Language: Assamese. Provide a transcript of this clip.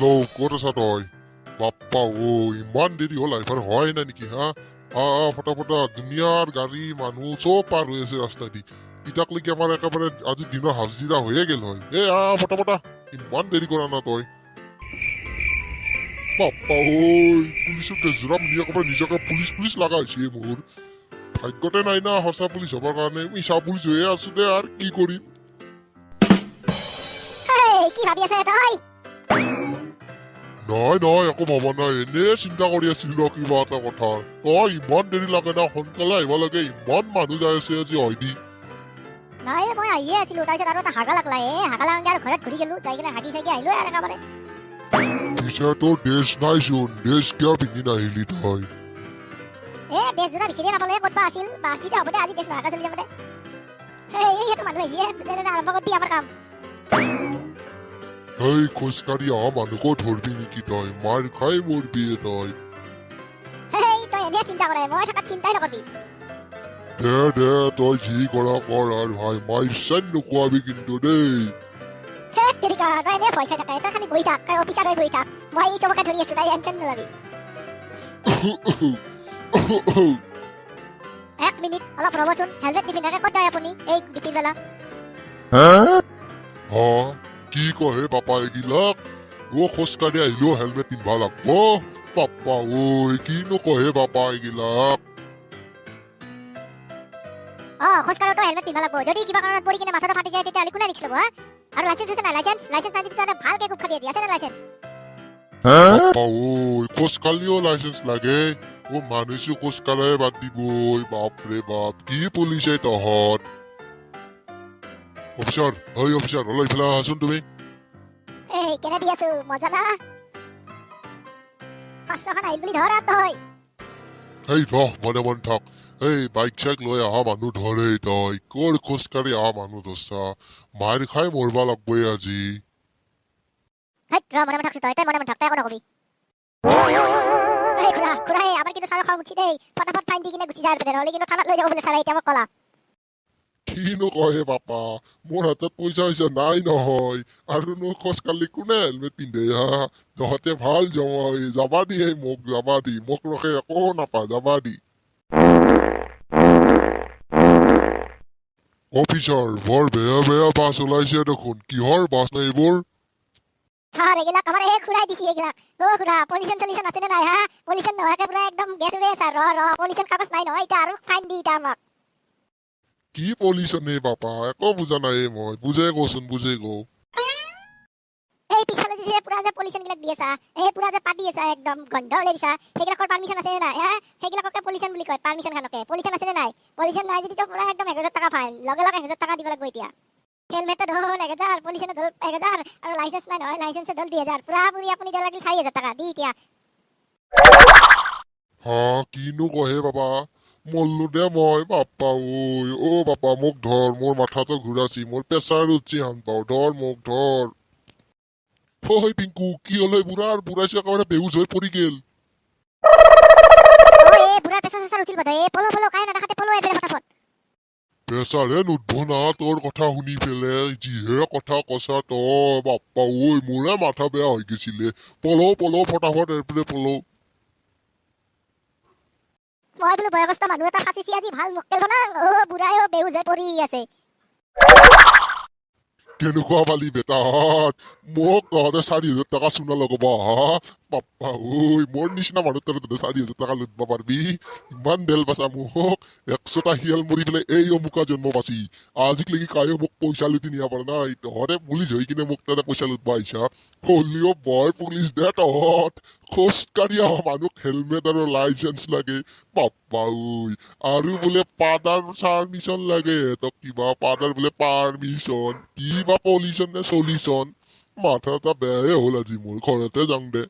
হেল্ল' ক'ত আছা তই বাপ্পা ইমান দেৰি হ'ল আহিবাৰ হয় নাই নেকি হা ফটা দুনিয়াৰ গাড়ী মানুহ চব পাৰ হৈ আছে ৰাস্তা দি ইটাকলৈকে আমাৰ একেবাৰে আজি দিনৰ হাজিৰা হৈয়ে গেল হয় ফটা ইমান দেৰি কৰা না তই বাপ্পা পুলিচৰ কেজোৰা মিলি একেবাৰে নিজকে পুলিচ লগা হৈছে মোৰ ভাগ্যতে নাই না সঁচা পুলিচ হবৰ কাৰণে মিছা পুলিচ হৈয়ে আছো দে আৰু কি কৰিম কি ভাবি আছে তই নাই একো ভবা নাই এনে চিন্তা কৰি আছিলো কিবা এটা কথা তই ইমান দেৰি লাগে না সোনকালে আহিব লাগে ইমান মানুহ যাই আছে আজি হয়নি নাই মই আহিয়ে আছিলো তাৰপিছত আৰু এটা হাগা লাগলা হাগা লাগি আৰু ঘৰত ঘূৰি গেলো যাই কিনে হাগি চাগি আহিলো আৰু একেবাৰে পিছে তোৰ ড্ৰেছ নাইচোন ড্ৰেছ কিয় পিন্ধি নাহিলি তই ড্ৰেছযোৰা বিচাৰিয়ে নাপালে ক'তবা আছিল বাকীটা হ'ব দে আজি ড্ৰেছ নাহাকা চলি যাব দে সেইটো মানুহ আহিছে আৰম্ভ কৰি দি আমাৰ কাম এই খোজকাঢ়ি অহা মানুহকো ধৰবি নেকি তই মাৰ খাই মৰবি তই তই এনে চিন্তা কৰে মই থকাত চিন্তাই নকৰবি দে তই যি কৰা কৰ আৰু ভাই মাৰ চেন নোখোৱাবি কিন্তু দেই তই এনে ভয় খাই থাকে তই খালি বহি থাক অফিচাৰ হৈ বহি থাক মই এই চবকে ধৰি আছো তাই টেনচন নলবি এক মিনিট অলপ ৰ'বচোন হেলমেট নিপিন্ধাকে ক'ত যায় আপুনি এই ডিকিৰ বেলা কি কয় পাপা এগিলাক খোজকাঢ়ি আহিলেও হেলমেট পিন্ধবা লাগব পাপা কিনো কয় পাপা এগিলাক খোজকাঢ়োতো হেলমেট পিন্ধবা লাগব যদি কিবা কাৰণত পৰি কিনে মাথাটো ফাটি যায় তেতিয়াহ'লে কোনে ৰিক্স ল'ব আৰু লাইচেন্স আছে না লাইচেন্স নাই যদি ভালকে খুব খাবি আছে না লাইচেন্স পাপা খোজকাঢ়িও লাইচেন্স লাগে মানুহে খোজকাঢ়াই বাদ দিব বাপৰে বাপ কি পুলিচে তহঁত অফিচাৰ অলপ ইফালে আহাচোন তুমি কেনে দি আছো মজা না 500খন আহিল বুলি ধৰ তই মনে থাক বাইক চাইক লৈ অহা মানুহ ধৰে তই ক'ৰ খোজকাঢ়ি অহা মানুহ ধৰছা মাৰ খাই মৰবা লাগবই আজি মনে থাকছো তই মনে থাক তই একো নকবি খুৰা আমাৰ কিন্তু ছাৰৰ খং উঠি দেই ফটাফট ফাইন দি কিনে গুচি যায় নহ'লে কিন্তু থানাত লৈ যাব বোলে ছাৰে এতিয়া মোক ক'লা কিনো কয় পাপা মোৰ হাতত পইচা নাই নহয় আৰুনো খোজকাঢ়ি কোনে হেলমেট পিন্ধে তহঁতে ভাল যাবা দি মোক ৰখে একো নাপা যাবা দি অফিচাৰ বৰ বেয়া বাছ ওলাইছে দেখোন কিহৰ বাছ নাই এইবোৰ ছাৰ এগিলাক আমাৰ খুৰাই দিছি এগিলাক খুৰা পলিউশ্যন আছে নে নাই পলিউশ্যন নোহোৱাকে পুৰা একদম গেছ উৰে ছাৰ পলিউশ্যন কাগজ নাই নহয় এতিয়া আৰু ফাইন দি এতিয়া আমাক কি পলিউশ্যন পাপা একো বুজা নাই মই বুজে কচোন এই পিছফালে যে পুৰা যে পলিউশ্যন গিলাক দি আছা পুৰা যে পাতি আছা একদম গন্ধ ওলাই দিছা সেইগিলাকৰ পাৰ্মিশ্যন আছে নে নাই সেইগিলাককে পলিউশ্যন বুলি কয় পাৰ্মিশ্যন খানকে পলিউশ্যন আছে নে নাই পলিউশ্যন নাই যদি তো পুৰা একদম 1000 টকা ফাইন লগে 1000 টকা দিব লাগিব এতিয়া হেলমেটত ধল 1000 পলিউশ্যনত ধল 1000 আৰু লাইসেন্স নাই নহয় লাইসেন্সে ধল 2000 পুৰা পুৰি আপুনি দিয়া লাগিল 4000 টকা দি এতিয়া কিনো কয় বাবা মল্লো দে মই বাপ্পা বাপ্পা মোক ধৰ মোৰ মাথাটো ঘূৰাছি মোৰ প্ৰেছাৰ উঠছি হান পাও ধৰ মোক ধৰ পিংকু কি হলে বুঢ়াইছে একেবাৰে বেহুচ হৈ পৰি গেল বুঢ়াৰ প্ৰেছাৰ চেছাৰ উঠিল বোধ পলো কাই নাথাকে পলো এফালে ফটাফট প্ৰেছাৰে নুঠব না তোৰ কথা শুনি পেলাই যিহে কথা কছা তই বাপ্পা মোৰে মাথা বেয়া হৈ গৈছিলে পলো ফটাফট এফালে পলো মই বোলো বয়সস্থ মানুহ এটা ফাঁচিছি আজি ভাল মক্কেল বনা বুঢ়াই বেহুচ হৈ পৰি আছে কেনেকুৱা পালি বেটাত মোক তহঁতে 4000 টকা চুনা লগাবা বাপ্পা মোৰ নিচিনা মানুহ তহঁতে 4000 টকা লুটবা পাৰবি ইমান দেল বাছা মোক 100টা শিয়াল মৰি পেলাই এই অমুকা জন্ম পাছি আজিলৈকে কায়ো মোক পইচা লুটি নিয়া পাৰা নাই তহঁতে পুলিচ হৈ কিনে মোক তহঁতে পইচা লুটবা আহিছা হলিও বয় পুলিচ দে তহঁত খোজকাঢ়ি অহা মানুহক হেলমেট আৰু লাইচেন্স লাগে বাপ্পা আৰু বোলে পাদাৰ পাৰ্মিশ্যন লাগে তক কিবা পাদাৰ বোলে পাৰ্মিশ্যন কিবা পলিউশ্যন নে চলিউশ্যন মাথা এটা বেয়াই হ'ল আজি মোৰ ঘৰতে যাওঁ দে